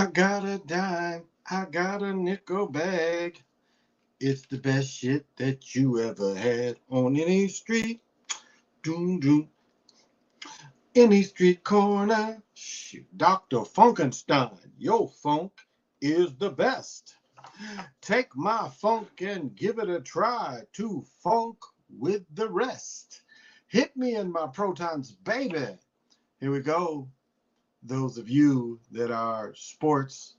got a dime, I got a nickel bag. It's the best shit that you ever had on any street. Doom doom. Any street corner. Shit. Dr. Funkenstein, your funk is the best. Take my funk and give it a try to funk with the rest. Hit me in my protons, baby. Here we go. Those of you that are sports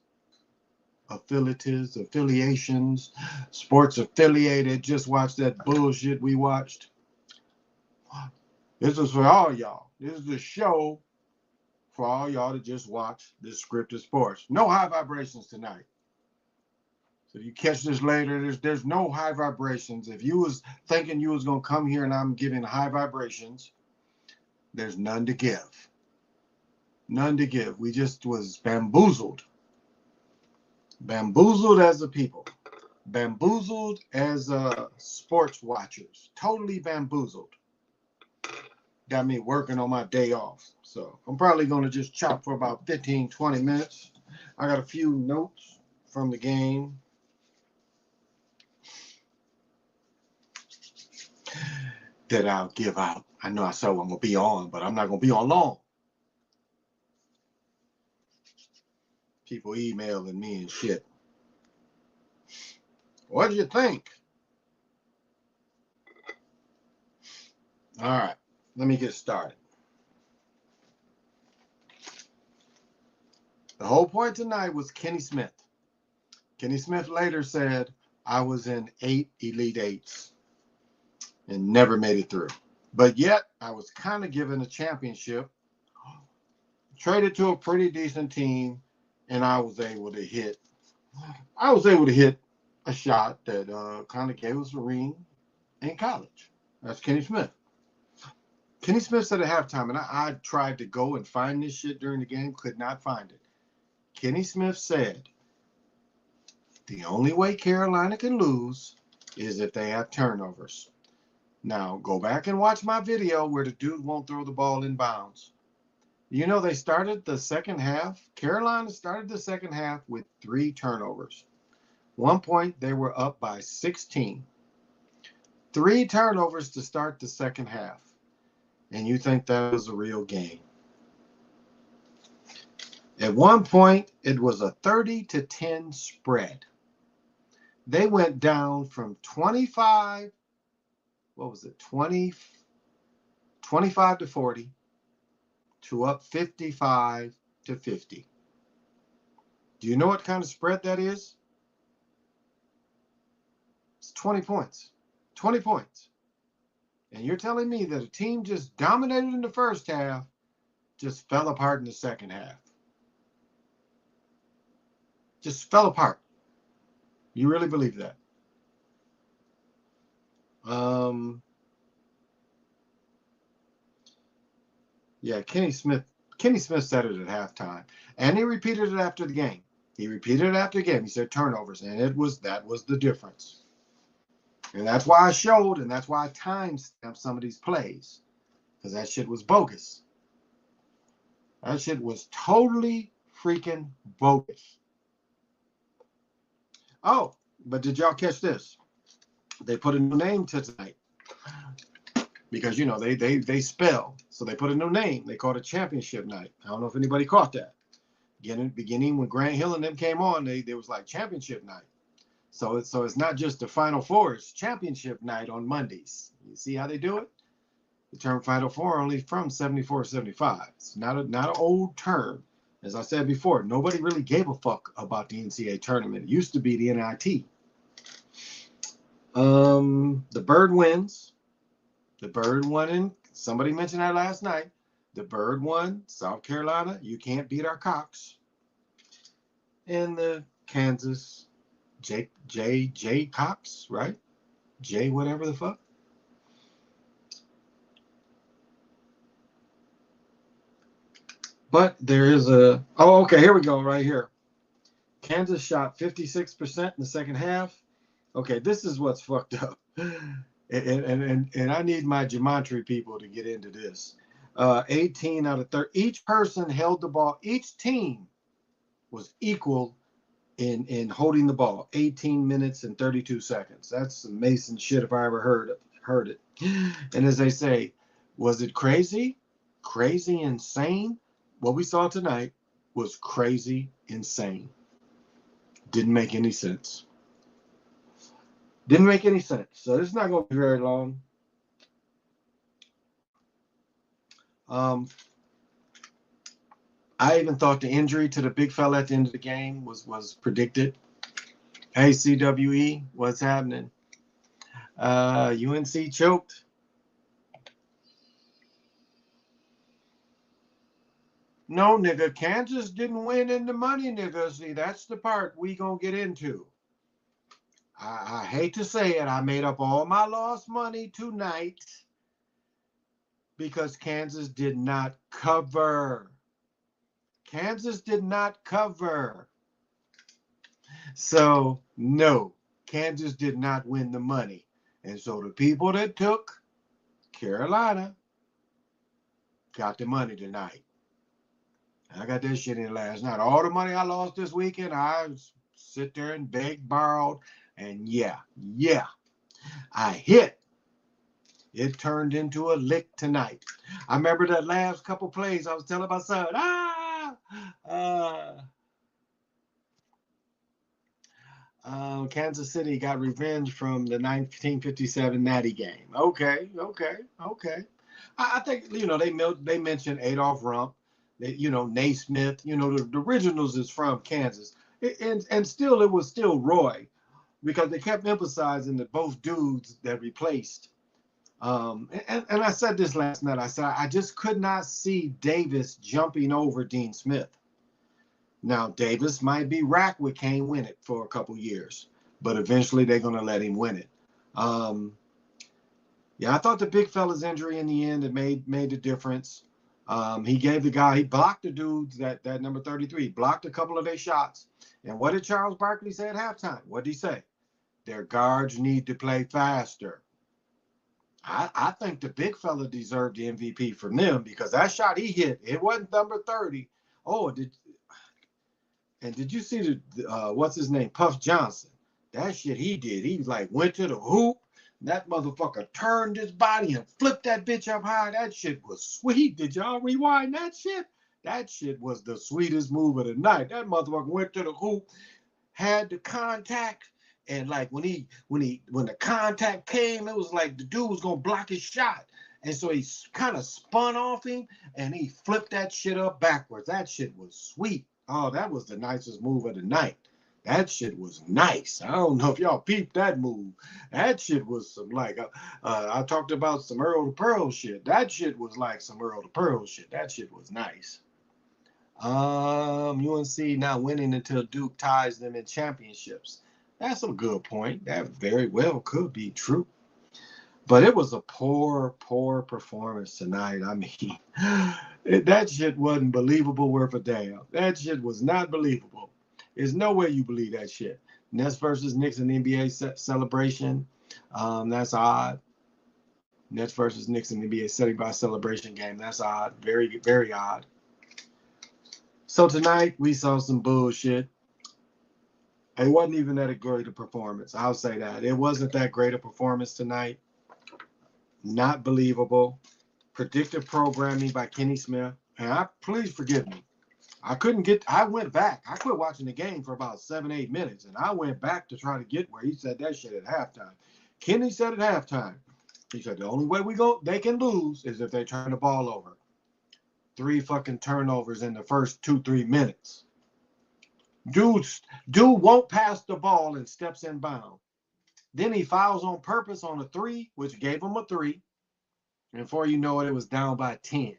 affiliations, sports affiliated, just watch that bullshit we watched. This is for all y'all. This is the show for all y'all to just watch this scripted sports. No high vibrations tonight. So if you catch this later, there's no high vibrations. If you was thinking you was gonna come here and I'm giving high vibrations, there's none to give. None to give. We just was bamboozled. Bamboozled as a people. Bamboozled as sports watchers. Totally bamboozled. Got me working on my day off. So I'm probably going to just chop for about 15, 20 minutes. I got a few notes from the game that I'll give out. I know I said I'm going to be on, but I'm not going to be on long. People emailing me and shit. What do you think? All right, let me get started. The whole point tonight was Kenny Smith. Kenny Smith later said, I was in 8 Elite Eights and never made it through. But yet, I was kind of given a championship, traded to a pretty decent team, and I was able to hit a shot that kind of gave us a ring in college. That's Kenny Smith. Kenny Smith said at halftime, and I tried to go and find this shit during the game, could not find it. Kenny Smith said, the only way Carolina can lose is if they have turnovers. Now, go back and watch my video where the dude won't throw the ball in bounds. You know, they started the second half. Carolina started the second half with 3 turnovers. One point, they were up by 16. 3 turnovers to start the second half. And you think that was a real game. At one point, it was a 30-10 spread. They went down from 25 to 40 to up 55 to 50. Do you know what kind of spread that is? It's 20 points. 20 points. And you're telling me that a team just dominated in the first half, just fell apart in the second half. Just fell apart. You really believe that? Yeah, Kenny Smith said it at halftime. And he repeated it after the game. He said turnovers, and that was the difference. And that's why I showed, and that's why I time-stamped some of these plays. Because that shit was bogus. That shit was totally freaking bogus. Oh, but did y'all catch this? They put a new name to tonight. Because, you know, they spell. So they put a new name. They called it Championship Night. I don't know if anybody caught that. Beginning when Grant Hill and them came on, they was like Championship Night. So it's not just the Final Four, it's Championship Night on Mondays. You see how they do it? The term Final Four only from 74, 75. It's not an old term. As I said before, nobody really gave a fuck about the NCAA tournament. It used to be the NIT. The Bird wins. The Bird won in, somebody mentioned that last night. The Bird won, South Carolina, you can't beat our Cox. And the Kansas, J Cox, right? J whatever the fuck. But there is okay, here we go, right here. Kansas shot 56% in the second half. Okay, this is what's fucked up. And I need my gematria people to get into this. 18 out of 30. Each person held the ball. Each team was equal in holding the ball, 18 minutes and 32 seconds. That's some Mason shit if I ever heard it. And as they say, was it crazy? Crazy insane? What we saw tonight was crazy insane. Didn't make any sense. Didn't make any sense. So this is not going to be very long. I even thought the injury to the big fella at the end of the game was predicted. Hey, CWE, what's happening? UNC choked. No, nigga, Kansas didn't win in the money, nigga. See, that's the part we gonna get into. I hate to say it, I made up all my lost money tonight because Kansas did not cover. Kansas did not cover. So, no, Kansas did not win the money. And so the people that took Carolina got the money tonight. I got that shit in last night. All the money I lost this weekend, I sit there and beg, borrowed, and yeah, I hit. It turned into a lick tonight. I remember that last couple plays I was telling my son, Kansas City got revenge from the 1957 Natty game. Okay. I think, they mentioned Adolph Rump, Naismith, the originals is from Kansas. And still, it was still Roy, because they kept emphasizing that both dudes that replaced. And I said this last night. I said, I just could not see Davis jumping over Dean Smith. Now, Davis might be racked with Kane win it for a couple years, but eventually they're going to let him win it. I thought the big fella's injury in the end, it made the difference. He blocked the dudes, that number 33, blocked a couple of their shots. And what did Charles Barkley say at halftime? What did he say? Their guards need to play faster. I think the big fella deserved the MVP from them, because that shot he hit, it wasn't number 30. Did you see the what's his name? Puff Johnson. That shit he did. He went to the hoop. That motherfucker turned his body and flipped that bitch up high. That shit was sweet. Did y'all rewind that shit? That shit was the sweetest move of the night. That motherfucker went to the hoop, had the contact, and when the contact came, it was like the dude was gonna block his shot. And so he kind of spun off him and he flipped that shit up backwards. That shit was sweet. Oh, that was the nicest move of the night. That shit was nice. I don't know if y'all peeped that move. That shit was some I talked about some Earl the Pearl shit. That shit was like some Earl the Pearl shit. That shit was nice. UNC not winning until Duke ties them in championships. That's a good point. That very well could be true. But it was a poor performance tonight. I mean, that shit wasn't believable worth a damn. That shit was not believable. There's no way you believe that shit. Nets versus Knicks in the NBA celebration. That's odd. Nets versus Knicks in the NBA setting by celebration game. That's odd. Very, very odd. So tonight we saw some bullshit. It wasn't even that great a performance. I'll say that. It wasn't that great a performance tonight. Not believable. Predictive programming by Kenny Smith. And please forgive me. I went back. I quit watching the game for about 7-8 minutes. And I went back to try to get where he said that shit at halftime. Kenny said at halftime, he said the only way they can lose is if they turn the ball over. 3 fucking turnovers in the first 2-3 minutes. Dude won't pass the ball and steps in bound. Then he fouls on purpose on a 3, which gave him a 3. And before you know it, it was down by 10.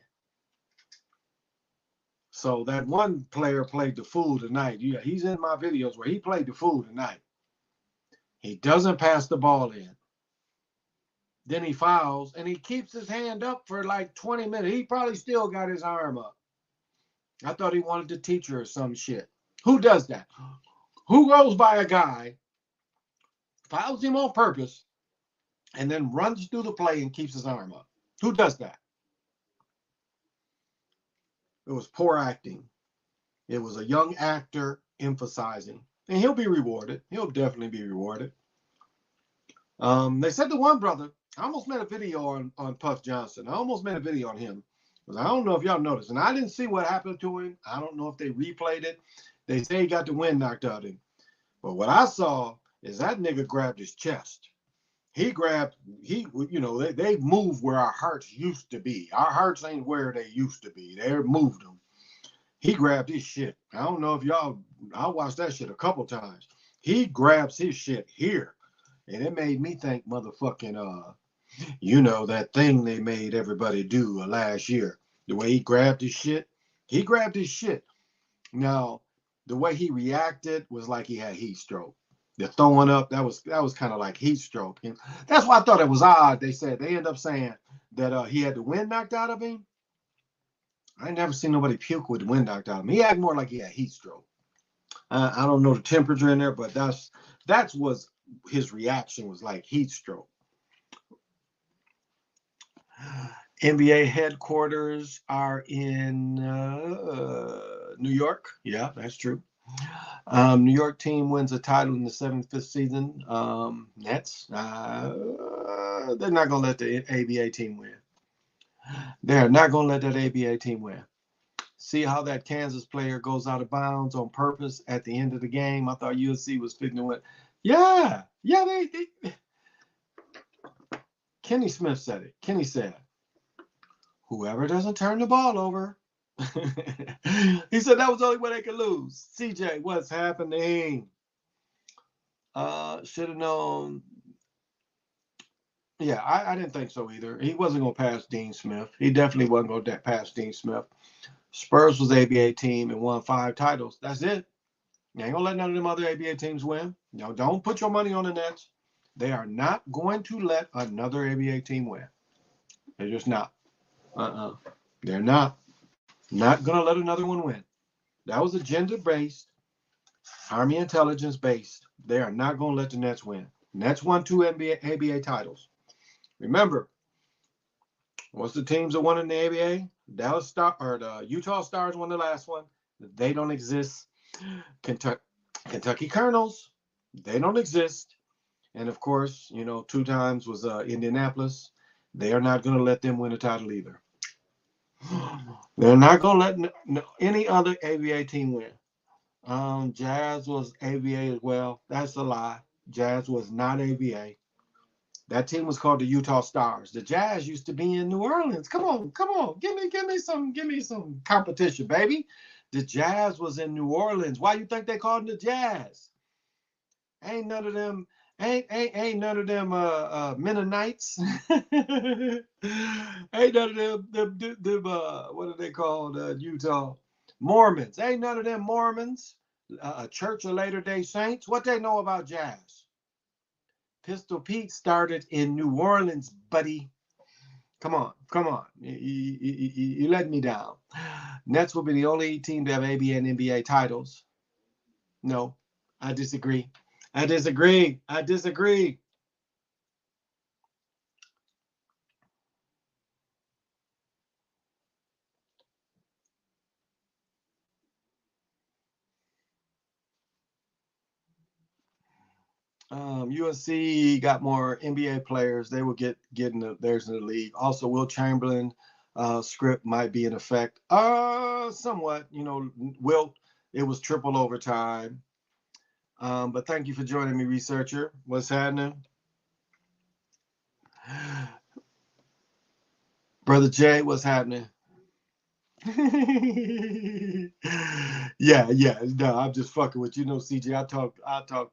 So that one player played the fool tonight. Yeah, he's in my videos where he played the fool tonight. He doesn't pass the ball in. Then he fouls, and he keeps his hand up for 20 minutes. He probably still got his arm up. I thought he wanted to teach her some shit. Who does that? Who goes by a guy, fouls him on purpose, and then runs through the play and keeps his arm up? Who does that? It was poor acting. It was a young actor emphasizing, and he'll be rewarded. He'll definitely be rewarded. They said the one brother, I almost made a video on Puff Johnson. I almost made a video on him. I don't know if y'all noticed, and I didn't see what happened to him. I don't know if they replayed it. They say he got the wind knocked out of him. But what I saw is that nigga grabbed his chest. They moved where our hearts used to be. Our hearts ain't where they used to be. They moved them. He grabbed his shit. I don't know if I watched that shit a couple times. He grabs his shit here. And it made me think motherfucking, that thing they made everybody do last year. The way he grabbed his shit. He grabbed his shit. Now, the way he reacted was like he had heat stroke. The throwing up, that was kind of like heat stroke. And that's why I thought it was odd. They end up saying that he had the wind knocked out of him. I ain't never seen nobody puke with the wind knocked out of him. He acted more like he had heat stroke. I don't know the temperature in there, but that's was his reaction was like heat stroke. NBA headquarters are in New York. Yeah, that's true. New York team wins a title in the 75th season. Nets. They're not going to let the ABA team win. They're not going to let that ABA team win. See how that Kansas player goes out of bounds on purpose at the end of the game? I thought USC was fitting to win. Yeah, they Kenny Smith said it. Kenny said, whoever doesn't turn the ball over. He said that was the only way they could lose. CJ, what's happening? Should have known. Yeah, I didn't think so either. He wasn't going to pass Dean Smith. He definitely wasn't going to pass Dean Smith. Spurs was ABA team and won 5 titles. That's it. You ain't going to let none of them other ABA teams win. Don't put your money on the Nets. They are not going to let another ABA team win. They're just not. They're not going to let another one win. That was agenda-based, Army intelligence-based. They are not going to let the Nets win. Nets won 2 ABA titles. Remember, what's the teams that won in the ABA? The Utah Stars won the last one. They don't exist. Kentucky Colonels, they don't exist. And of course, 2 times was Indianapolis. They are not going to let them win a title either. They're not going to let any other ABA team win. Jazz was ABA as well. That's a lie. Jazz was not ABA. That team was called the Utah Stars. The Jazz used to be in New Orleans. Come on. Give me some competition, baby. The Jazz was in New Orleans. Why you think they called them the Jazz? Ain't none of them Mennonites. Ain't none of them what are they called? Utah Mormons. Ain't none of them Mormons. A Church of Latter-day Saints. What they know about jazz? Pistol Pete started in New Orleans, buddy. Come on. You let me down. Nets will be the only team to have ABA and NBA titles. No, I disagree. USC got more NBA players. They will get theirs in the league. Also, Will Chamberlain script might be in effect. Somewhat. Wilt, it was triple overtime. But thank you for joining me, researcher. What's happening? Brother Jay, what's happening? Yeah. No, I'm just fucking with you. CJ, I talk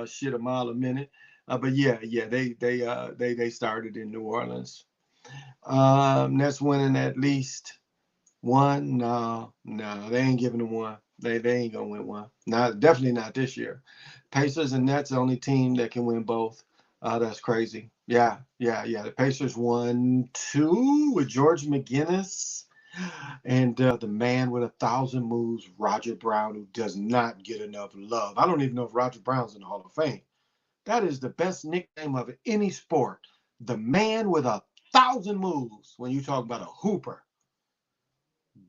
shit a mile a minute. But yeah, they started in New Orleans. Nets winning at least one. No, they ain't giving them one. They ain't gonna win one. Definitely not this year. Pacers and Nets the only team that can win both. That's crazy. Yeah. The Pacers won 2 with George McGinnis and the man with 1,000 moves, Roger Brown, who does not get enough love. I don't even know if Roger Brown's in the Hall of Fame. That is the best nickname of any sport. The man with 1,000 moves when you talk about a hooper.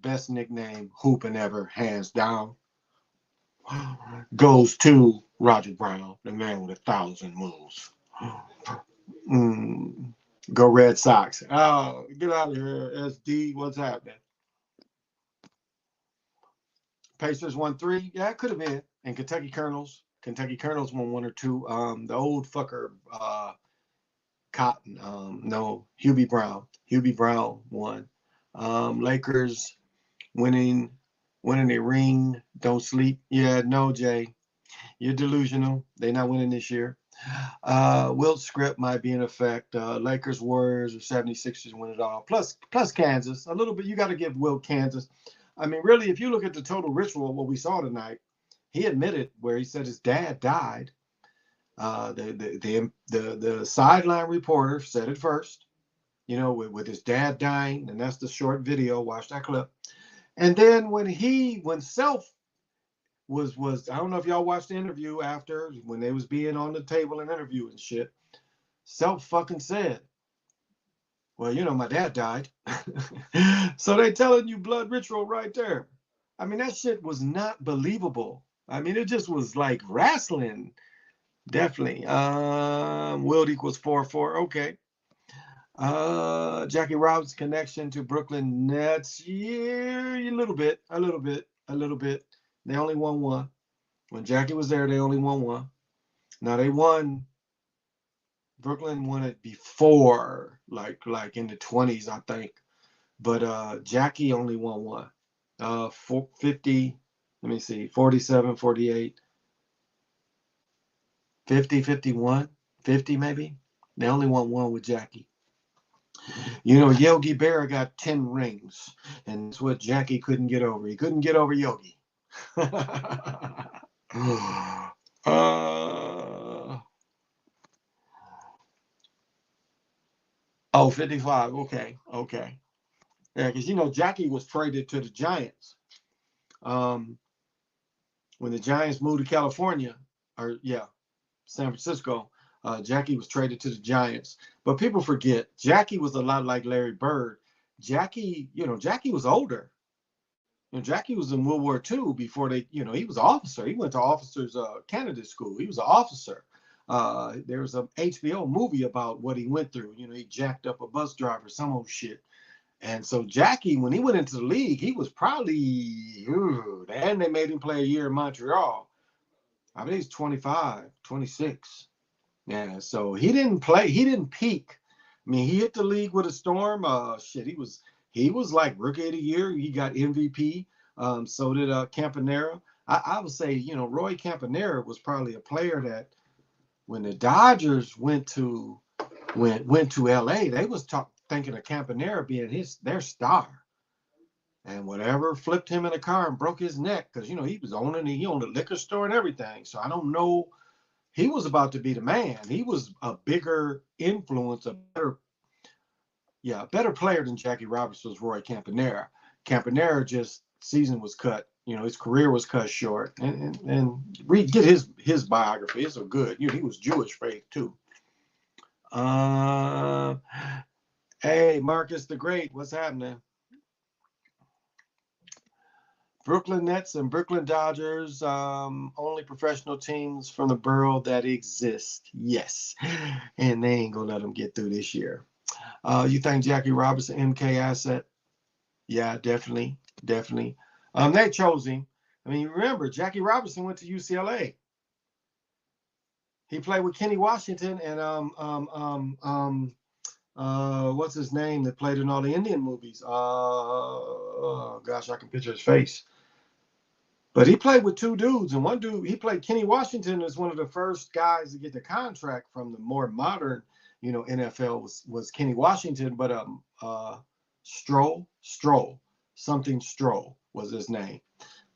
best nickname hooping ever, hands down, goes to Roger Brown, the man with 1,000 moves. Go Red Sox. Oh, get out of here, SD. What's happening? Pacers won 3. Yeah, it could have been. And Kentucky Colonels. Kentucky Colonels won 1 or 2. The old fucker, Cotton. No, Hubie Brown. Hubie Brown won. Lakers winning a ring. Don't sleep. Yeah, no, Jay. You're delusional. They're not winning this year. Wilt's script might be in effect. Lakers, Warriors, or 76ers win it all. Plus Kansas. A little bit. You got to give Wilt Kansas. I mean, really, if you look at the total ritual of what we saw tonight, he admitted where he said his dad died. The sideline reporter said it first, with his dad dying, and that's the short video. Watch that clip. And then when Self was I don't know if y'all watched the interview after when they was being on the table and interview and shit. Self fucking said, well, my dad died. So they telling you blood ritual right there. I mean, that shit was not believable. I mean, it just was like wrestling. Definitely. Wilt equals 4-4. Okay. Jackie Robinson connection to Brooklyn Nets. Yeah, a little bit. They only won 1. When Jackie was there, they only won 1. Now they won. Brooklyn won it before, like in the 20s, I think. But Jackie only won 1. 50. Let me see. 47, 48. 50, 51, 50 maybe. They only won 1 with Jackie. Yogi Berra got 10 rings, and that's what Jackie couldn't get over. He couldn't get over Yogi. 55. Okay. Yeah, because Jackie was traded to the Giants. When the Giants moved to California, San Francisco, Jackie was traded to the Giants. But people forget, Jackie was a lot like Larry Bird. Jackie was older. Jackie was in World War II before he was an officer. He went to officers candidate school. He was an officer. There was an HBO movie about what he went through. He jacked up a bus driver, some old shit. And so Jackie, when he went into the league, he was probably, and they made him play a year in Montreal. I mean, he's 25, 26. Yeah, so he didn't play. He didn't peak. I mean, he hit the league with a storm. He was like rookie of the year. He got MVP. So did Campanera. I would say, Roy Campanera was probably a player that when the Dodgers went to LA, they was thinking of Campanera being their star. And whatever flipped him in a car and broke his neck, because he owned a liquor store and everything. So I don't know. He was about to be the man. He was a bigger influence, a better player than Jackie Robinson was Roy Campanera. Campanera just season was cut. His career was cut short. And get his biography. It's so good. He was Jewish faith too. Hey, Marcus the Great, what's happening? Brooklyn Nets and Brooklyn Dodgers, only professional teams from the borough that exist. Yes. And they ain't going to let them get through this year. You think Jackie Robinson, MK asset? Yeah, definitely. They chose him. I mean, remember, Jackie Robinson went to UCLA. He played with Kenny Washington and what's his name that played in all the Indian movies? Oh gosh, I can picture his face. But he played with 2 dudes, and one dude, he played Kenny Washington as one of the first guys to get the contract from the more modern, NFL was Kenny Washington, but Stroll was his name.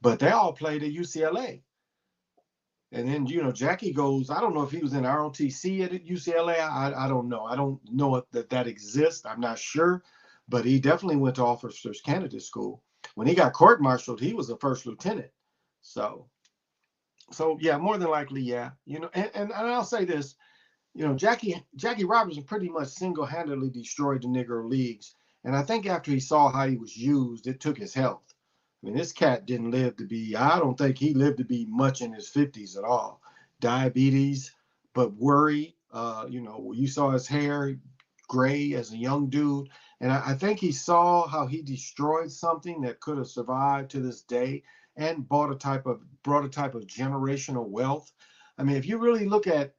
But they all played at UCLA. And then, Jackie goes, I don't know if he was in ROTC at UCLA. I don't know. I don't know if that exists. I'm not sure. But he definitely went to officers candidate school. When he got court-martialed, he was a first lieutenant. So yeah, more than likely, yeah. And I'll say this, Jackie Robinson pretty much single-handedly destroyed the Negro leagues. And I think after he saw how he was used, it took his health. I mean, this cat didn't live to be, I don't think he lived to be much in his 50s at all. Diabetes, but worry, you saw his hair gray as a young dude. And I think he saw how he destroyed something that could have survived to this day and brought a type of generational wealth. I mean, if you really look at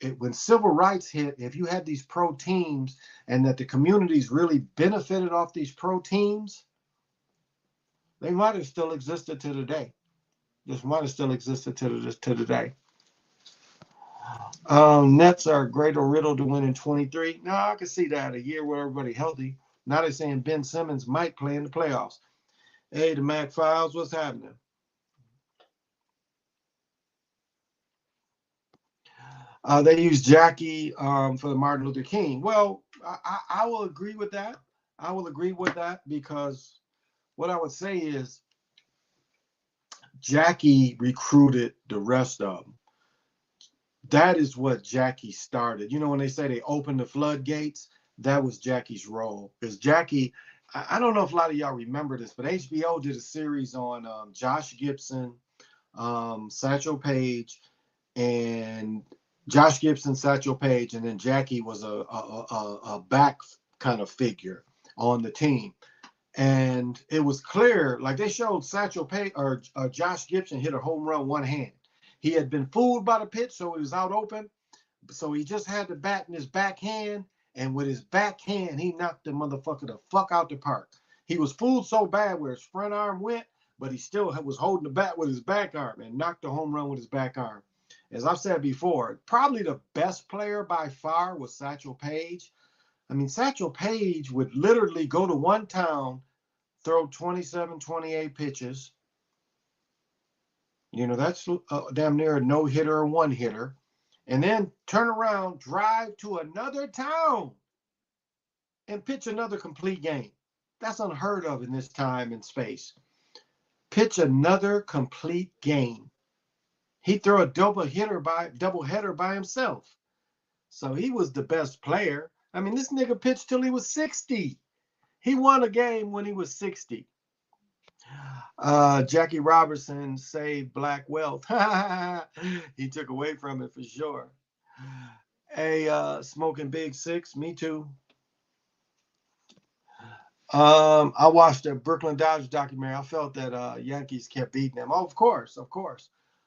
it, when civil rights hit, if you had these pro teams and that the communities really benefited off these pro teams, they might have still existed to today. This might have still existed to today. Nets are a greater riddle to win in 23. No, I can see that. A year where everybody healthy. Now they're saying Ben Simmons might play in the playoffs. Hey, the Mac Files, what's happening? They use Jackie for the Martin Luther King. Well, I will agree with that. I will agree with that because what I would say is Jackie recruited the rest of them. That is what Jackie started. You know, when they say they opened the floodgates, that was Jackie's role. Because Jackie, I don't know if a lot of y'all remember this, but HBO did a series on Josh Gibson, Satchel Paige, and Josh Gibson, Satchel Paige, and then Jackie was a back kind of figure on the team. And it was clear, like they showed Satchel Paige or Josh Gibson hit a home run one hand. He had been fooled by the pitch, so he was out open. So he just had the bat in his backhand, and with his backhand, he knocked the motherfucker the fuck out the park. He was fooled so bad where his front arm went, but he still was holding the bat with his back arm and knocked the home run with his back arm. As I've said before, probably the best player by far was Satchel Paige. I mean, Satchel Paige would literally go to one town, throw 27, 28 pitches. You know, that's damn near a no-hitter or one-hitter. And then turn around, drive to another town, and pitch another complete game. That's unheard of in this time and space. Pitch another complete game. He'd throw a double header by himself. So he was the best player. I mean, this nigga pitched till he was 60. He won a game when he was 60. Jackie Robertson saved black wealth. He took away from it for sure. Hey, smoking Big Six, me too. I watched the Brooklyn Dodgers documentary. I felt that Yankees kept beating them. Oh, of course.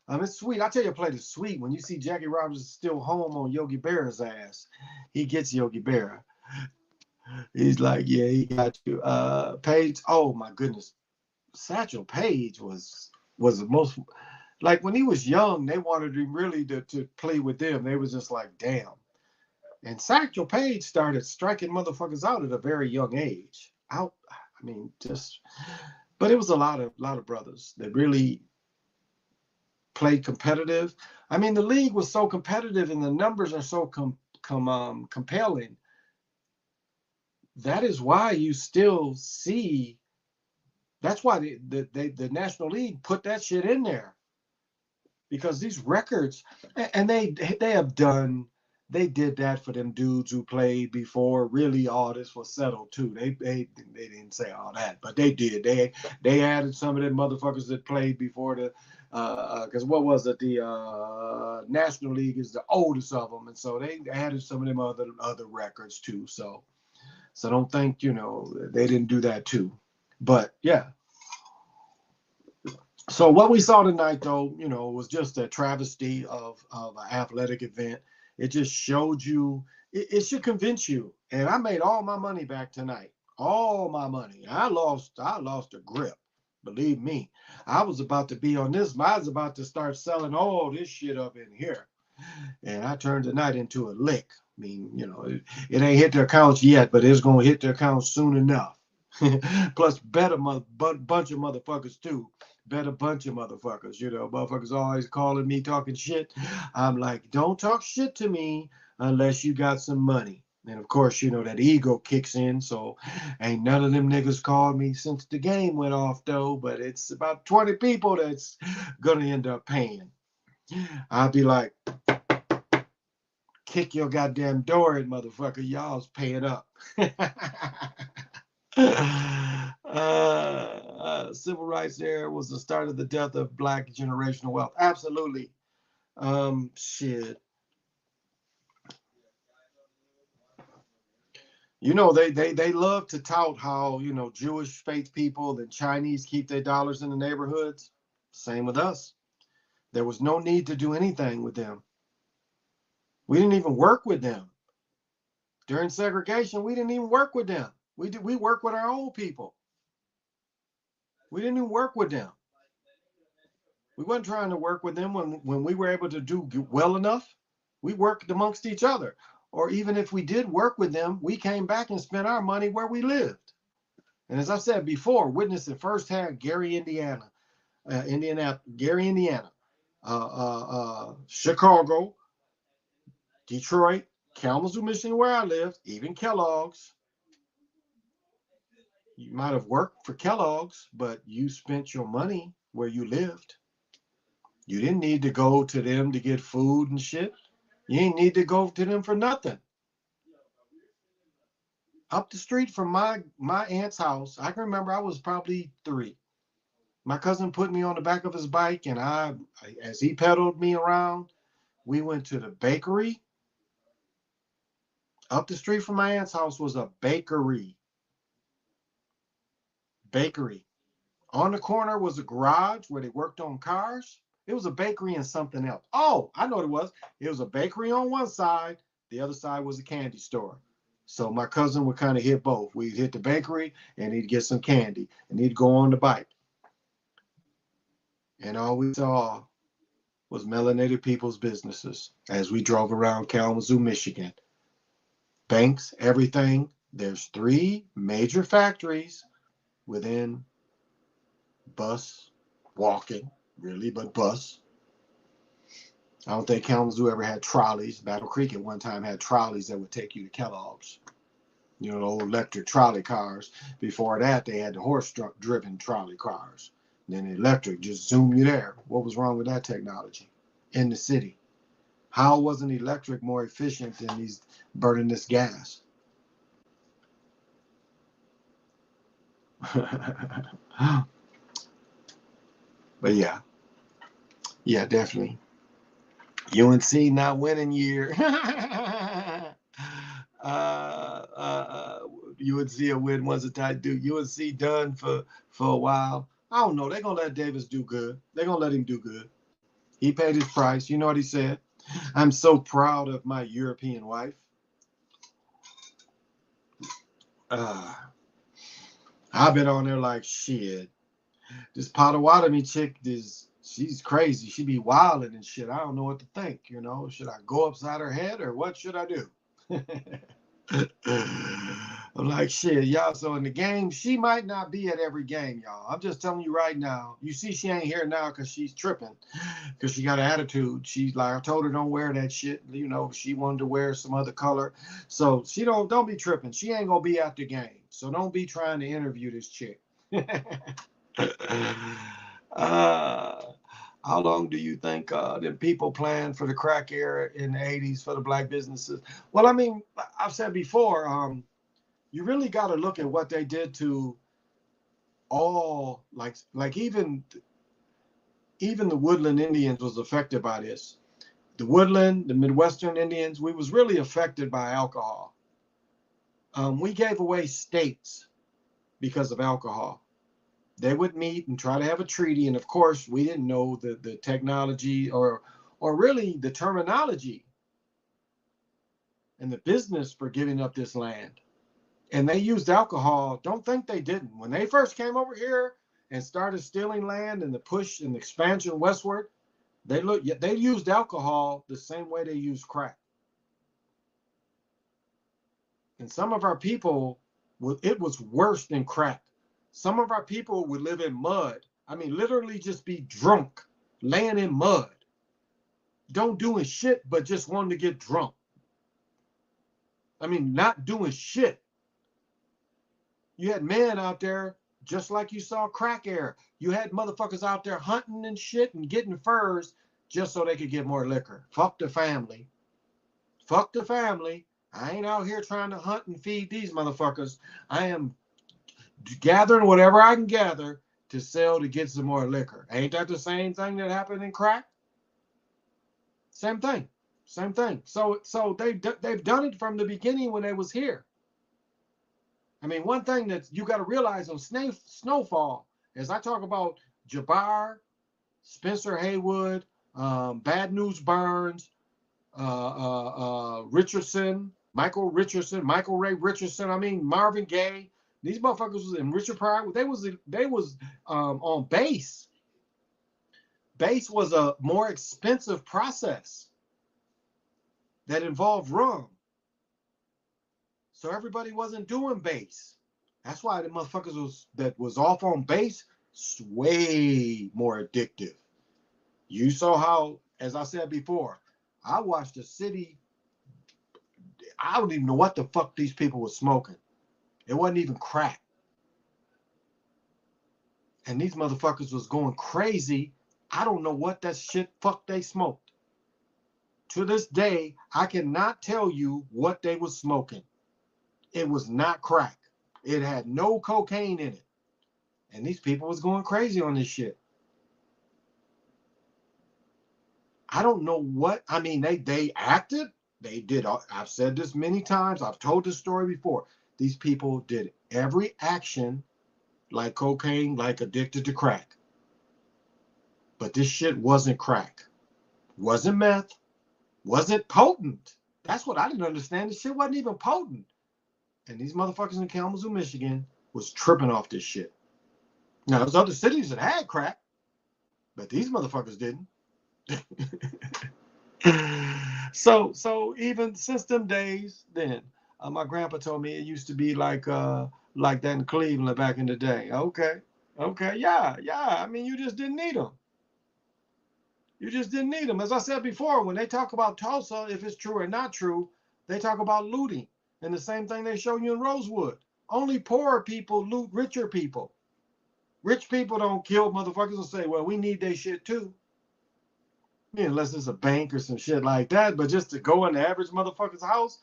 It's sweet. I tell you, a play is sweet when you see Jackie Robinson still home on Yogi Berra's ass. He gets Yogi Berra. He's like, yeah, he got you. Paige. Oh my goodness, Satchel Paige was the most. Like when he was young, they wanted him really to play with them. They was just like, damn. And Satchel Paige started striking motherfuckers out at a very young age. But it was a lot of brothers that really played competitive. I mean, the league was so competitive and the numbers are so compelling. That is why you still see. That's why the National League put that shit in there, because these records, and they did that for them dudes who played before really all this was settled too. They didn't say all that, but they did. They added some of them motherfuckers that played before the because what was it? The National League is the oldest of them, and so they added some of them other records too. So don't think they didn't do that too. But yeah. So what we saw tonight, though, was just a travesty of an athletic event. It just showed you. It should convince you. And I made all my money back tonight. All my money. I lost a grip. Believe me. I was about to be on this. I was about to start selling all this shit up in here. And I turned the night into a lick. I mean, it ain't hit the accounts yet, but it's going to hit the accounts soon enough. Plus, bunch of motherfuckers, too. Bet a bunch of motherfuckers. Motherfuckers always calling me talking shit. I'm like, don't talk shit to me unless you got some money. And of course, that ego kicks in. So ain't none of them niggas called me since the game went off, though. But it's about 20 people that's going to end up paying. I'll be like, kick your goddamn door in, motherfucker. Y'all's paying up. Civil rights era was the start of the death of black generational wealth. Absolutely. Shit. You know, they love to tout how, you know, Jewish faith people and Chinese keep their dollars in the neighborhoods. Same with us. There was no need to do anything with them. We didn't even work with them. During segregation, we didn't even work with them. We worked with our own people. We didn't even work with them. We weren't trying to work with them when we were able to do well enough. We worked amongst each other. Or even if we did work with them, we came back and spent our money where we lived. And as I said before, witnessing firsthand Gary, Indiana, Chicago, Detroit, Kalamazoo, Michigan, where I lived, even Kellogg's. You might have worked for Kellogg's, but you spent your money where you lived. You didn't need to go to them to get food and shit. You ain't need to go to them for nothing. Up the street from my aunt's house, I can remember I was probably 3. My cousin put me on the back of his bike, and as he pedaled me around, we went to the bakery. Up the street from my aunt's house was a bakery. On the corner was a garage where they worked on cars. It was a bakery and something else. Oh, I know what it was. It was a bakery on one side. The other side was a candy store. So my cousin would kind of hit both. We'd hit the bakery and he'd get some candy and he'd go on the bike. And all we saw was melanated people's businesses as we drove around Kalamazoo, Michigan. Banks, everything. There's 3 major factories within bus, walking, really, but bus. I don't think Kalamazoo ever had trolleys. Battle Creek at one time had trolleys that would take you to Kellogg's. You know, the old electric trolley cars. Before that, they had the horse-driven trolley cars. Then the electric just zoom you there. What was wrong with that technology in the city? How wasn't electric more efficient than these burning this gas? But yeah, definitely. UNC not winning year. UNC a win once a time. Do UNC done for a while? I don't know. They're gonna let Davis do good. They're gonna let him do good. He paid his price. You know what he said? I'm so proud of my European wife. I've been on there like shit. This Potawatomi chick she's crazy. She be wilding and shit. I don't know what to think, you know. Should I go upside her head or what should I do? I'm like, shit, y'all. So in the game, she might not be at every game, y'all. I'm just telling you right now. You see, she ain't here now because she's tripping, because she got an attitude. She's like, I told her don't wear that shit. You know, she wanted to wear some other color. So she don't be tripping. She ain't gonna be at the game. So don't be trying to interview this chick. How long do you think that people plan for the crack era in the 80s for the black businesses? Well, I mean, I've said before, you really got to look at what they did to all, like even the Woodland Indians was affected by this. The Woodland, the Midwestern Indians, we was really affected by alcohol. We gave away states because of alcohol. They would meet and try to have a treaty, and of course, we didn't know the technology or really the terminology and the business for giving up this land. And they used alcohol. Don't think they didn't. When they first came over here and started stealing land and the push and expansion westward, they used alcohol the same way they used crack. And some of our people, it was worse than crack. Some of our people would live in mud. I mean, literally just be drunk, laying in mud. Don't doing shit, but just wanting to get drunk. I mean, not doing shit. You had men out there, just like you saw crack era. You had motherfuckers out there hunting and shit and getting furs just so they could get more liquor. Fuck the family. Fuck the family. I ain't out here trying to hunt and feed these motherfuckers. I am gathering whatever I can gather to sell to get some more liquor. Ain't that the same thing that happened in crack? Same thing. Same thing. So they've done it from the beginning when they was here. I mean, one thing that you got to realize on Snowfall, as I talk about Jabbar, Spencer Haywood, Bad News Burns, Richardson, Michael Ray Richardson. I mean, Marvin Gaye. These motherfuckers was in Richard Pryor. They was on base. Base was a more expensive process that involved rum. So everybody wasn't doing base. That's why the motherfuckers that was off on base way more addictive. You saw how, as I said before, I watched the city. I don't even know what the fuck these people were smoking. It wasn't even crack. And these motherfuckers was going crazy. I don't know what that shit fuck they smoked. To this day, I cannot tell you what they was smoking. It was not crack. It had no cocaine in it. And these people was going crazy on this shit. I don't know what, I mean, they acted. They did. I've said this many times. I've told this story before. These people did every action like cocaine, like addicted to crack. But this shit wasn't crack. Wasn't meth. Wasn't potent. That's what I didn't understand. This shit wasn't even potent. And these motherfuckers in Kalamazoo, Michigan was tripping off this shit. Now, there's other cities that had crack, but these motherfuckers didn't. So even since them days, then my grandpa told me it used to be like that in Cleveland back in the day. Okay, yeah. I mean, you just didn't need them. You just didn't need them. As I said before, when they talk about Tulsa, if it's true or not true, they talk about looting, and the same thing they show you in Rosewood. Only poor people loot richer people. Rich people don't kill motherfuckers and say, well, we need their shit too. Unless it's a bank or some shit like that, but just to go in the average motherfucker's house,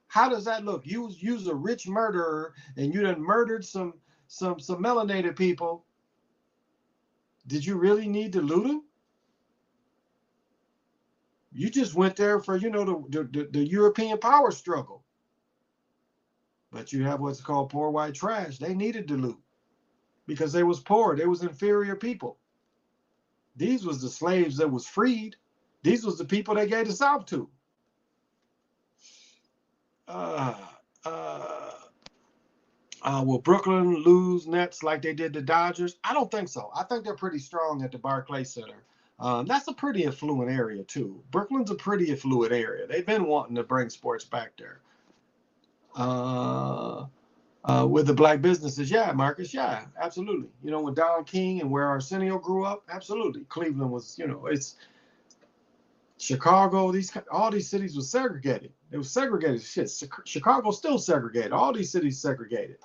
how does that look? You's a rich murderer and you done murdered some melanated people. Did you really need to loot them? You just went there for, the European power struggle. But you have what's called poor white trash. They needed to loot because they was poor. They was inferior people. These was the slaves that was freed. These was the people they gave the South to. Will Brooklyn lose Nets like they did the Dodgers? I don't think so. I think they're pretty strong at the Barclays Center. That's a pretty affluent area, too. Brooklyn's a pretty affluent area. They've been wanting to bring sports back there. With the black businesses, yeah, Marcus, yeah, absolutely. When Don King and where Arsenio grew up, absolutely. Cleveland was, it's Chicago, all these cities were segregated. It was segregated shit. Chicago's still segregated. All these cities segregated.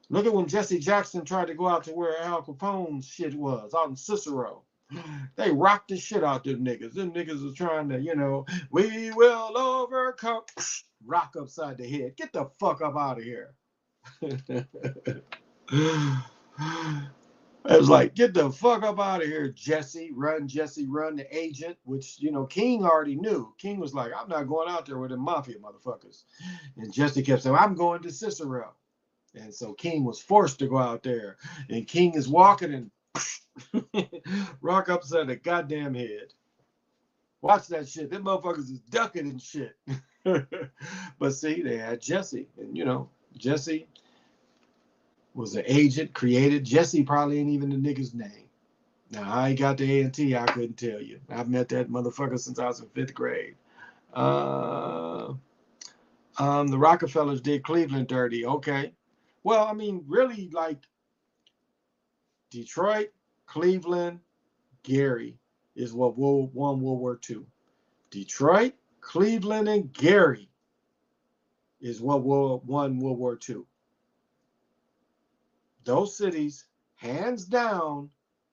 Look at when Jesse Jackson tried to go out to where Al Capone's shit was, out in Cicero. They rocked the shit out them niggas. Them niggas was trying to, we will overcome. Rock upside the head. Get the fuck up out of here. It was like, get the fuck up out of here, Jesse, run, the agent, which, King already knew. King was like, I'm not going out there with the mafia motherfuckers. And Jesse kept saying, I'm going to Cicero. And so King was forced to go out there. And King is walking and rock upside the goddamn head. Watch that shit. Them motherfuckers is ducking and shit. But see, they had Jesse. And, Jesse was an agent, created. Jesse probably ain't even the nigga's name. Now, how he got the A&T, I couldn't tell you. I've met that motherfucker since I was in 5th grade. The Rockefellers did Cleveland dirty. Okay. Well, I mean, really, like, Detroit, Cleveland, Gary is what won World War II. Detroit, Cleveland, and Gary is what won World War II. Those cities, hands down,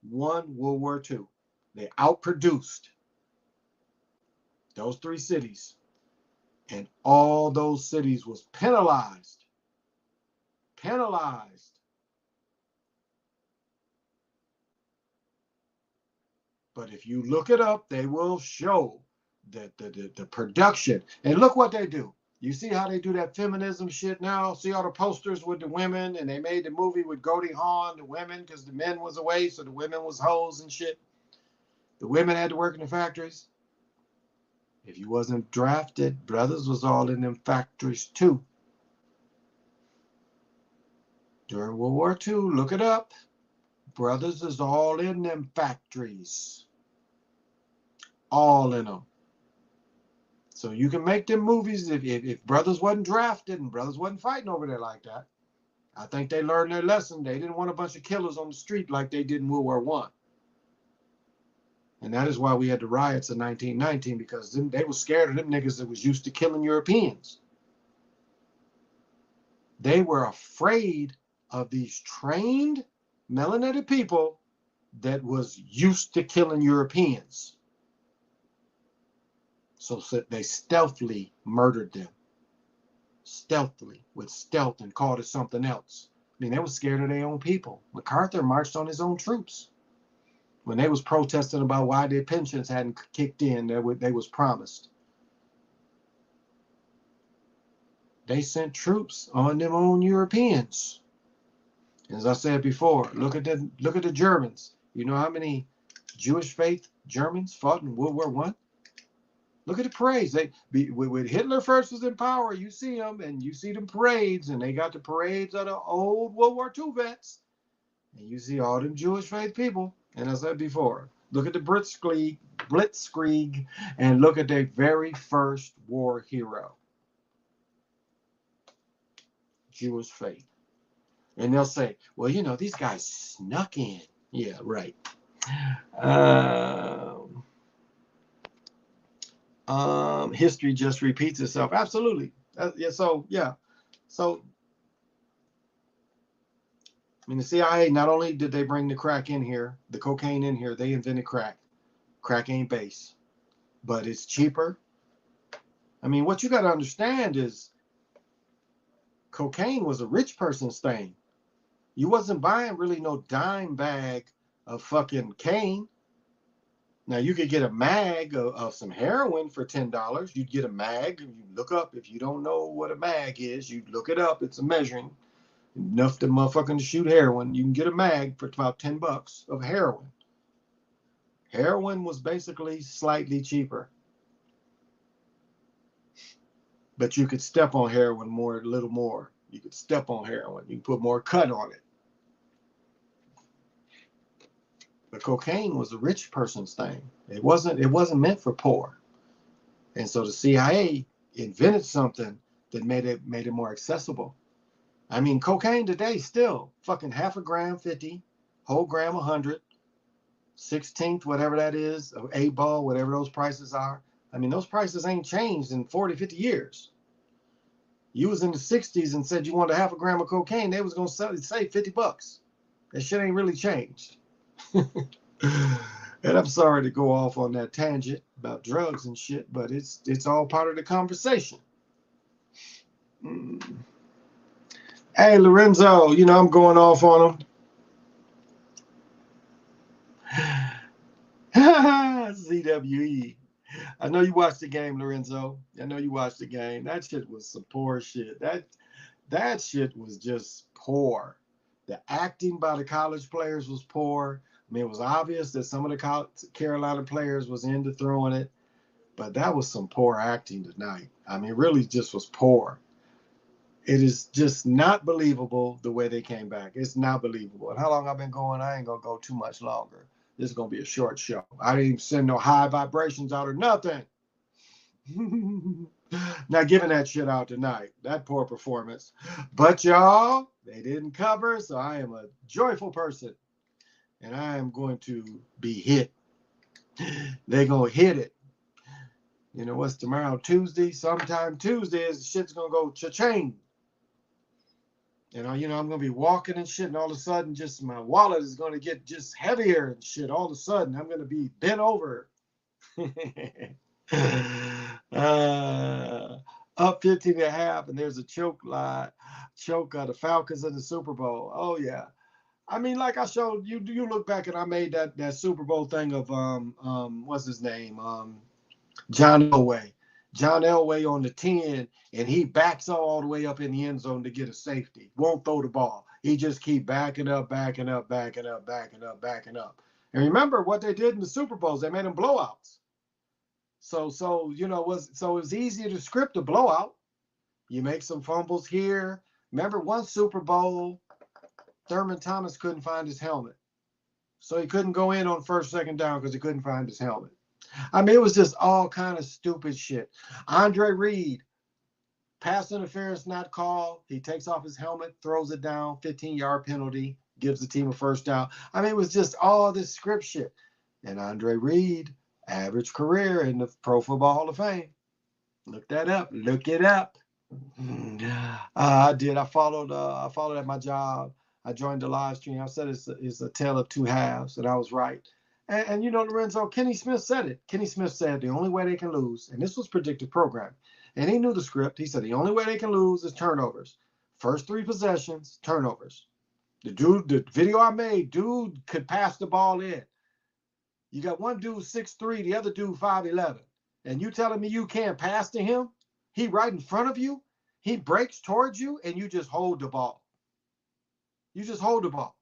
won World War II. They outproduced those 3 cities. And all those cities was penalized penalized. But if you look it up, they will show that the production. And look what they do. You see how they do that feminism shit now? See all the posters with the women, and they made the movie with Goldie Hawn, the women, because the men was away, so the women was hoes and shit. The women had to work in the factories. If you wasn't drafted, brothers was all in them factories too. During World War II, look it up. Brothers is all in them factories. All in them. So you can make them movies if brothers wasn't drafted and brothers wasn't fighting over there like that. I think they learned their lesson. They didn't want a bunch of killers on the street like they did in World War I. And that is why we had the riots in 1919, because they were scared of them niggas that was used to killing Europeans. They were afraid of these trained, melanated people that was used to killing Europeans. So they stealthily murdered them. Stealthily, with stealth, and called it something else. I mean, they were scared of their own people. MacArthur marched on his own troops. When they was protesting about why their pensions hadn't kicked in, they was promised. They sent troops on them own Europeans. As I said before, look at the Germans. You know how many Jewish faith Germans fought in World War I? Look at the parades. When Hitler first was in power, you see them, and you see them parades, and they got the parades of the old World War II vets. And you see all them Jewish faith people. And as I said before, look at the Blitzkrieg, and look at their very first war hero. Jewish faith. And they'll say, well, you know, these guys snuck in. Yeah, right. History just repeats itself. Absolutely. So, I mean, the CIA, not only did they bring the crack in here, the cocaine in here, they invented crack. Crack ain't base, but it's cheaper. I mean, what you got to understand is cocaine was a rich person's thing. You wasn't buying really no dime bag of fucking cane. Now, you could get a mag of some heroin for $10. You'd get a mag. You look up, if you don't know what a mag is, you look it up. It's a measuring. Enough to motherfucking shoot heroin. You can get a mag for about $10 of heroin. Heroin was basically slightly cheaper. But you could step on heroin a little more. You could step on heroin. You could put more cut on it. But cocaine was a rich person's thing. It wasn't meant for poor. And so the CIA invented something that made it more accessible. I mean, cocaine today still fucking half a gram 50, whole gram 100, 16th, whatever that is, of 8-ball, whatever those prices are. I mean, those prices ain't changed in 40, 50 years. You was in the 60s and said you wanted a half a gram of cocaine, they was going to say $50. That shit ain't really changed. And I'm sorry to go off on that tangent about drugs and shit, but it's all part of the conversation. Hey, Lorenzo, you know I'm going off on him. CWE. I know you watched the game, Lorenzo. I know you watched the game. That shit was some poor shit. That shit was just poor. The acting by the college players was poor. I mean, it was obvious that some of the Carolina players was into throwing it, but that was some poor acting tonight. I mean, it really just was poor. It is just not believable the way they came back. It's not believable. And how long I've been going, I ain't going to go too much longer. This is going to be a short show. I didn't even send no high vibrations out or nothing. Not giving that shit out tonight. That poor performance. But y'all, they didn't cover, so I am a joyful person. And I am going to be hit. They're going to hit it. You know, what's tomorrow? Tuesday? Sometime Tuesday, shit's going to go cha-ching. And, you know, I'm going to be walking and shit, and all of a sudden, just my wallet is going to get just heavier and shit. All of a sudden, I'm going to be bent over. up 15.5, and there's a choke the Falcons in the Super Bowl. Oh yeah. I mean, like I showed you, you look back and I made that Super Bowl thing of what's his name? John Elway. John Elway on the 10, and he backs all the way up in the end zone to get a safety. Won't throw the ball. He just keep backing up, backing up, backing up, backing up, backing up. And remember what they did in the Super Bowls? They made them blowouts. So you know, it was easier to script a blowout. You make some fumbles here. Remember one Super Bowl, Thurman Thomas couldn't find his helmet. So he couldn't go in on first, second down because he couldn't find his helmet. I mean, it was just all kind of stupid shit. Andre Reed, pass interference not called. He takes off his helmet, throws it down, 15-yard penalty, gives the team a first down. I mean, it was just all this script shit. And Andre Reed, average career in the Pro Football Hall of Fame. Look that up. Look it up. I did. I followed at my job. I joined the live stream. I said it's a tale of two halves, and I was right. And you know, Lorenzo, Kenny Smith said it. Kenny Smith said the only way they can lose, and this was predictive programming, and he knew the script. He said the only way they can lose is turnovers. First 3 possessions, turnovers. The video I made, dude could pass the ball in. You got one dude 6'3", the other dude 5'11", and you telling me you can't pass to him? He right in front of you. He breaks towards you, and you just hold the ball. You just hold the ball.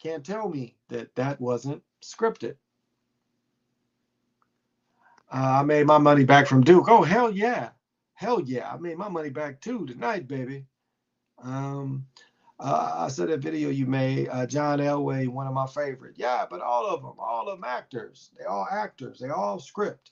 Can't tell me that wasn't scripted. I made my money back from Duke. Oh, hell yeah. Hell yeah. I made my money back too tonight, baby. I saw that video you made, John Elway, one of my favorites. Yeah, but all of them actors. They all actors. They all script.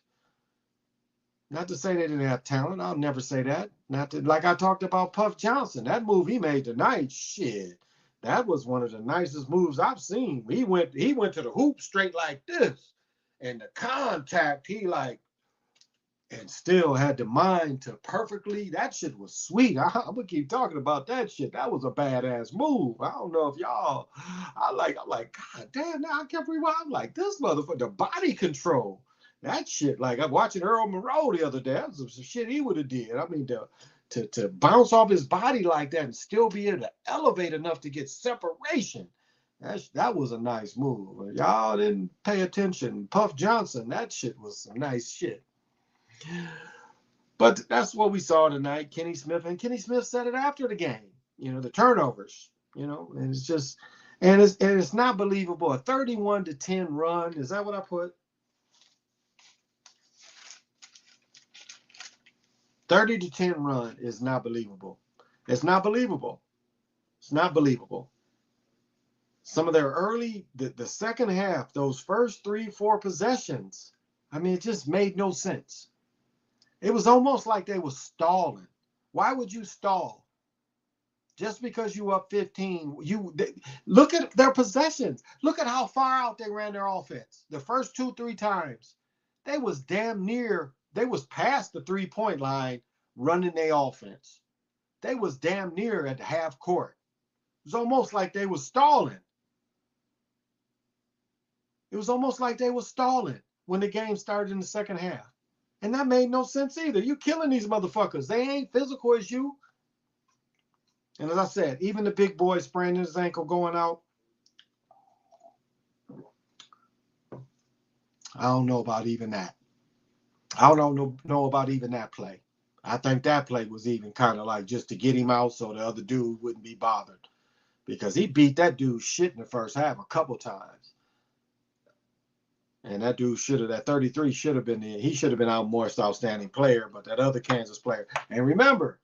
Not to say they didn't have talent. I'll never say that. Not to, like I talked about Puff Johnson. That move he made tonight, shit. That was one of the nicest moves I've seen. He went to the hoop straight like this. And the contact, he like, and still had the mind to perfectly. That shit was sweet. I'm gonna keep talking about that shit. That was a badass move. I don't know if y'all, I'm like, God damn, now I kept rewinding. I'm like, this motherfucker, the body control. That shit, like I'm watching Earl Monroe the other day. That was some shit he would have did. I mean, to bounce off his body like that and still be able to elevate enough to get separation. That was a nice move. Y'all didn't pay attention. Puff Johnson, that shit was some nice shit. But that's what we saw tonight. Kenny Smith said it after the game. You know, the turnovers. You know, and it's just, and it's not believable. A 31-10 run. Is that what I put? 30-10 run is not believable. It's not believable. It's not believable. Some of their early, the second half, those first 3-4 possessions, I mean, it just made no sense. It was almost like they were stalling. Why would you stall? Just because you up 15, look at their possessions. Look at how far out they ran their offense. The first 2-3 times, they was damn near, they was past the 3-point line running their offense. They was damn near at the half court. It was almost like they was stalling. It was almost like they was stalling when the game started in the second half. And that made no sense either. You killing these motherfuckers. They ain't physical as you. And as I said, even the big boy spraining his ankle going out. I don't know about even that. I don't know about even that play. I think that play was even kind of like just to get him out so the other dude wouldn't be bothered. Because he beat that dude shit in the first half a couple times. And that dude that 33 should have been there. He should have been our most outstanding player, but that other Kansas player. And remember,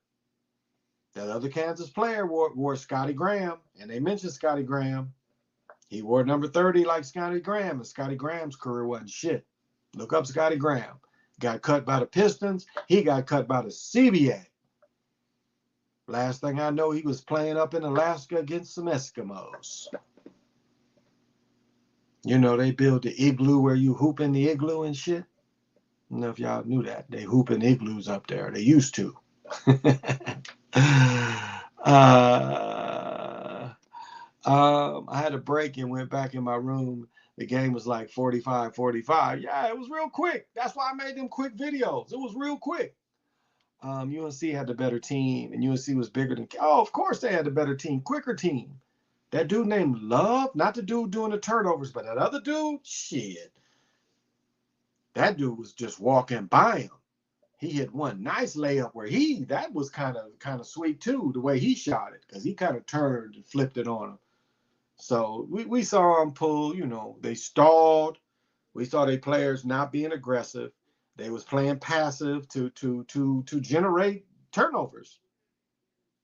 that other Kansas player wore Scotty Graham, and they mentioned Scotty Graham. He wore number 30 like Scotty Graham, and Scotty Graham's career wasn't shit. Look up Scotty Graham. Got cut by the Pistons. He got cut by the CBA. Last thing I know, he was playing up in Alaska against some Eskimos. You know, they build the igloo where you hoop in the igloo and shit. I don't know if y'all knew that. They hoop in igloos up there. They used to. I had a break and went back in my room. The game was like 45-45. Yeah, it was real quick. That's why I made them quick videos. It was real quick. UNC had the better team, and UNC was bigger than. Oh, of course they had the better team, quicker team. That dude named Love, not the dude doing the turnovers, but that other dude, shit. That dude was just walking by him. He hit one nice layup where that was kind of sweet too, the way he shot it, because he kind of turned and flipped it on him. So we saw him pull, they stalled. We saw their players not being aggressive. They was playing passive to generate turnovers.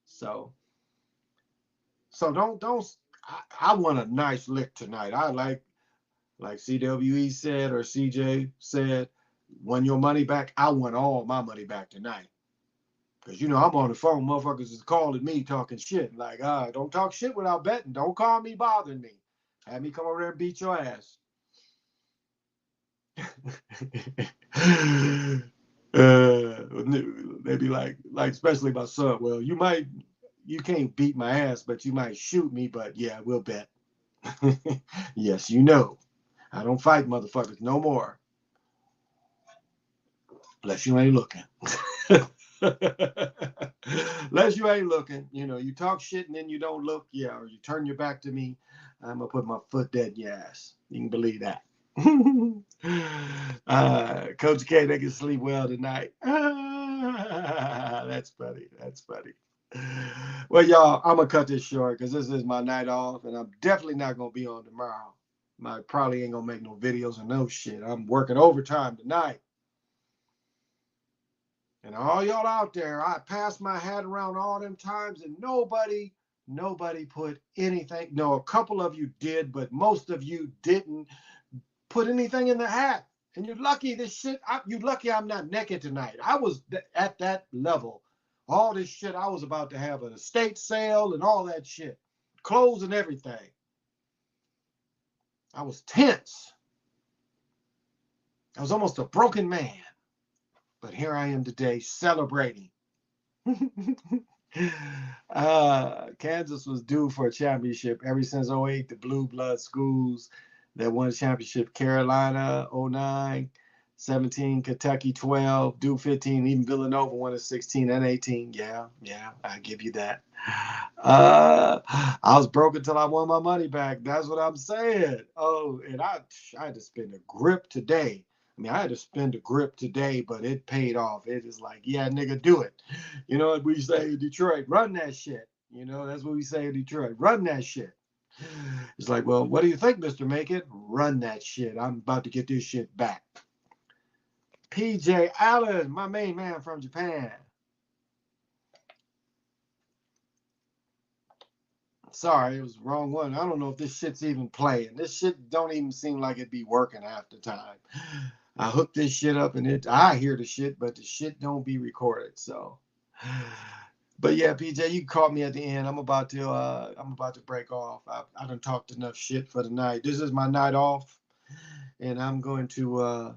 So don't I want a nice lick tonight. I like CWE said or CJ said, won your money back. I want all my money back tonight. Because, I'm on the phone. Motherfuckers is calling me talking shit. Like, don't talk shit without betting. Don't call me bothering me. Have me come over there and beat your ass. They be like, especially my son. Well, you can't beat my ass, but you might shoot me. But yeah, we'll bet. Yes, I don't fight motherfuckers no more. Unless you ain't looking. Unless you ain't looking. You talk shit and then you don't look, or you turn your back to me, I'm going to put my foot dead in your ass. You can believe that. Coach K, they can sleep well tonight. That's funny. Well, y'all, I'm going to cut this short because this is my night off, and I'm definitely not going to be on tomorrow. I probably ain't going to make no videos or no shit. I'm working overtime tonight. And all y'all out there, I passed my hat around all them times, and nobody put anything. No, a couple of you did, but most of you didn't put anything in the hat. And you're lucky you're lucky I'm not naked tonight. I was at that level. All this shit, I was about to have an estate sale and all that shit. Clothes and everything. I was tense. I was almost a broken man. But here I am today celebrating. Kansas was due for a championship ever since 08. The blue blood schools that won a championship: Carolina 09, 17, Kentucky 12, Duke 15, even Villanova won at 16 and 18. Yeah, I give you that. I was broke until I won my money back. That's what I'm saying. Oh, and I had to spend a grip today. I had to spend a grip today, but it paid off. It is like, yeah, nigga, do it. You know what we say in Detroit? Run that shit. That's what we say in Detroit. Run that shit. It's like, well, what do you think, Mr. Make It? Run that shit. I'm about to get this shit back. PJ Allen, my main man from Japan. Sorry, it was the wrong one. I don't know if this shit's even playing. This shit don't even seem like it'd be working half the time. I hook this shit up and I hear the shit, but the shit don't be recorded. So, but yeah, PJ, you caught me at the end. I'm about to break off. I done talked enough shit for the night. This is my night off, and I'm going to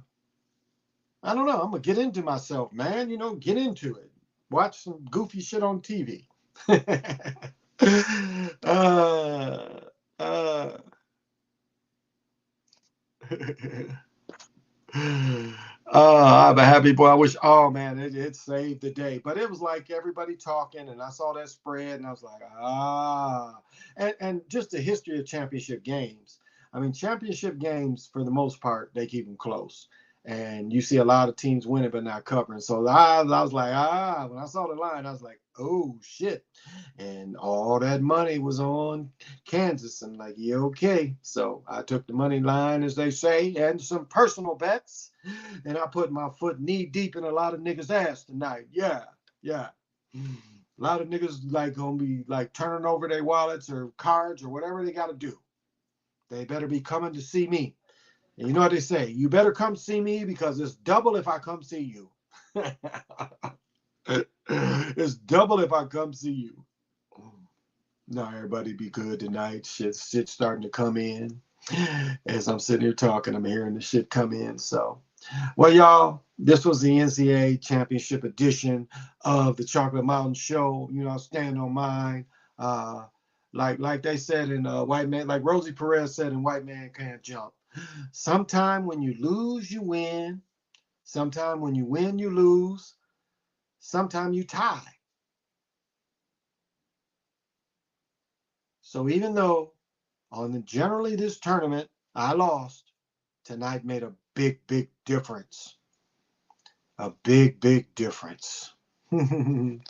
I don't know. I'm gonna get into myself, man. Get into it. Watch some goofy shit on TV. I'm a happy boy. I wish, oh man, it saved the day. But it was like everybody talking, and I saw that spread, and I was like, and just the history of championship games. Championship games, for the most part, they keep them close. And you see a lot of teams winning but not covering. So I was like, when I saw the line, I was like, oh shit. And all that money was on Kansas. I'm like, yeah, okay. So I took the money line, as they say, and some personal bets. And I put my foot knee deep in a lot of niggas' ass tonight. Yeah. A lot of niggas gonna be turning over their wallets or cards or whatever they gotta do. They better be coming to see me. And you know what they say? You better come see me because it's double if I come see you. It's double if I come see you. Now everybody be good tonight. Shit's starting to come in. As I'm sitting here talking, I'm hearing the shit come in. So, well, y'all, this was the NCAA Championship edition of the Chocolate Mountain Show. Stand on mine. Like they said in White Man, like Rosie Perez said in White Man Can't Jump. Sometime when you lose, you win. Sometime when you win, you lose. Sometimes you tie. So even though generally this tournament I lost, tonight made a big, big difference. A big, big difference. Let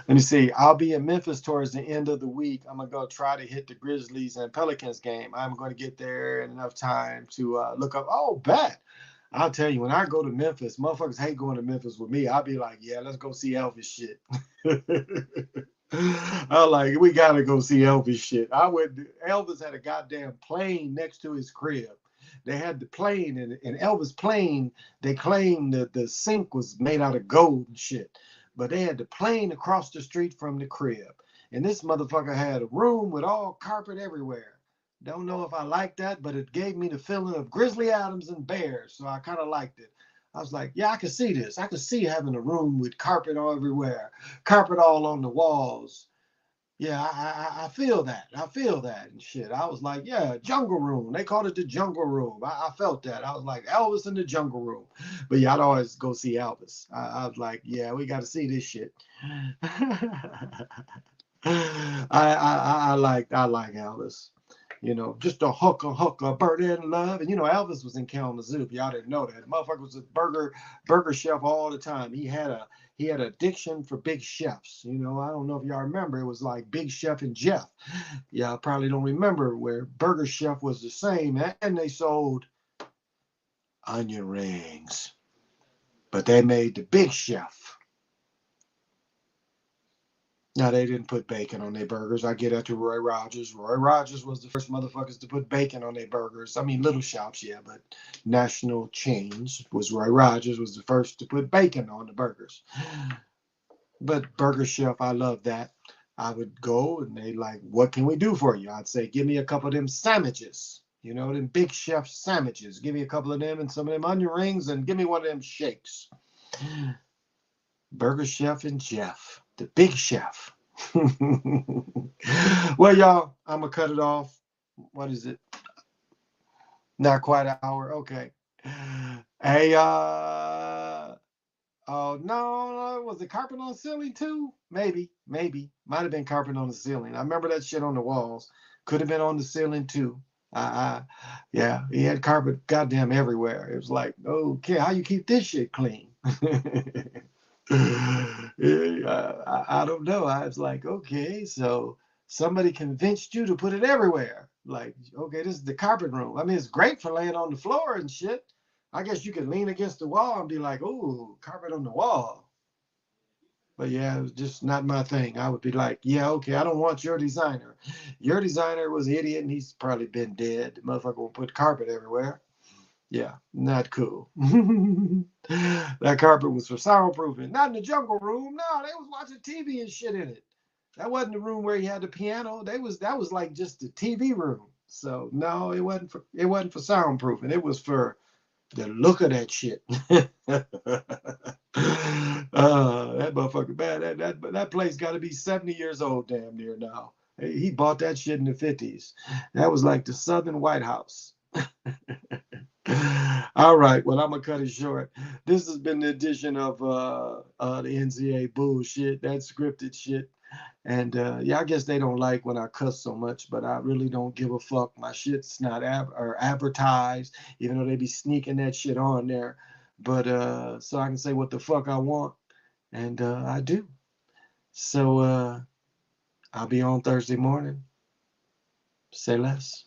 me see. I'll be in Memphis towards the end of the week. I'm going to go try to hit the Grizzlies and Pelicans game. I'm going to get there in enough time to look up. Oh, bet. I'll tell you, when I go to Memphis, motherfuckers hate going to Memphis with me. I'll be like, yeah, let's go see Elvis shit. I like, we got to go see Elvis shit. Elvis had a goddamn plane next to his crib. They had the plane, and Elvis' plane, they claimed that the sink was made out of gold and shit. But they had the plane across the street from the crib. And this motherfucker had a room with all carpet everywhere. Don't know if I like that, but it gave me the feeling of Grizzly Adams and Bears, so I kind of liked it. I was like, yeah, I could see this. I could see having a room with carpet all everywhere, carpet all on the walls. Yeah, I feel that. I feel that and shit. I was like, yeah, jungle room. They called it the jungle room. I felt that. I was like, Elvis in the jungle room. But yeah, I'd always go see Elvis. I was like, yeah, we got to see this shit. I like Elvis. You know, just a hooker, bird in love. And you know, Elvis was in Kalamazoo. If y'all didn't know that, the motherfucker was a burger chef all the time. He had an addiction for big chefs. You know, I don't know if y'all remember. It was like Big Chef and Jeff. Y'all probably don't remember where Burger Chef was the same, and they sold onion rings, but they made the Big Chef. Now, they didn't put bacon on their burgers. I get that to Roy Rogers. Roy Rogers was the first motherfuckers to put bacon on their burgers. I mean, little shops, yeah, but national chains was Roy Rogers was the first to put bacon on the burgers. But Burger Chef, I love that. I would go and they like, what can we do for you? I'd say, give me a couple of them sandwiches. You know, them Big Chef sandwiches. Give me a couple of them and some of them onion rings and give me one of them shakes. Burger Chef and Jeff, the Big Chef. Well, y'all, I'm going to cut it off. What is it? Not quite an hour. Okay. Hey, oh, no, was it carpet on the ceiling too? Maybe. Might have been carpet on the ceiling. I remember that shit on the walls. Could have been on the ceiling too. Yeah, he had carpet goddamn everywhere. It was like, okay, how you keep this shit clean? I don't know. I was like, okay, so somebody convinced you to put it everywhere. Like, okay, this is the carpet room. I mean, it's great for laying on the floor and shit. I guess you could lean against the wall and be like, oh, carpet on the wall. But yeah, it was just not my thing. I would be like, yeah, okay, I don't want your designer. Your designer was an idiot and he's probably been dead. The motherfucker will put carpet everywhere. Yeah, not cool. That carpet was for soundproofing. Not in the jungle room. No, they was watching TV and shit in it. That wasn't the room where he had the piano. That was like just the TV room. So no, it wasn't for soundproofing. It was for the look of that shit. That motherfucker bad. That place got to be 70 years old damn near now. He bought that shit in the 50s. That was like the Southern White House. All right, well, I'm gonna cut it short. This has been the edition of the NCAA bullshit, that scripted shit. And yeah, I guess they don't like when I cuss so much, but I really don't give a fuck. My shit's not advertised, even though they be sneaking that shit on there. But so I can say what the fuck I want, and I do. So I'll be on Thursday morning. Say less.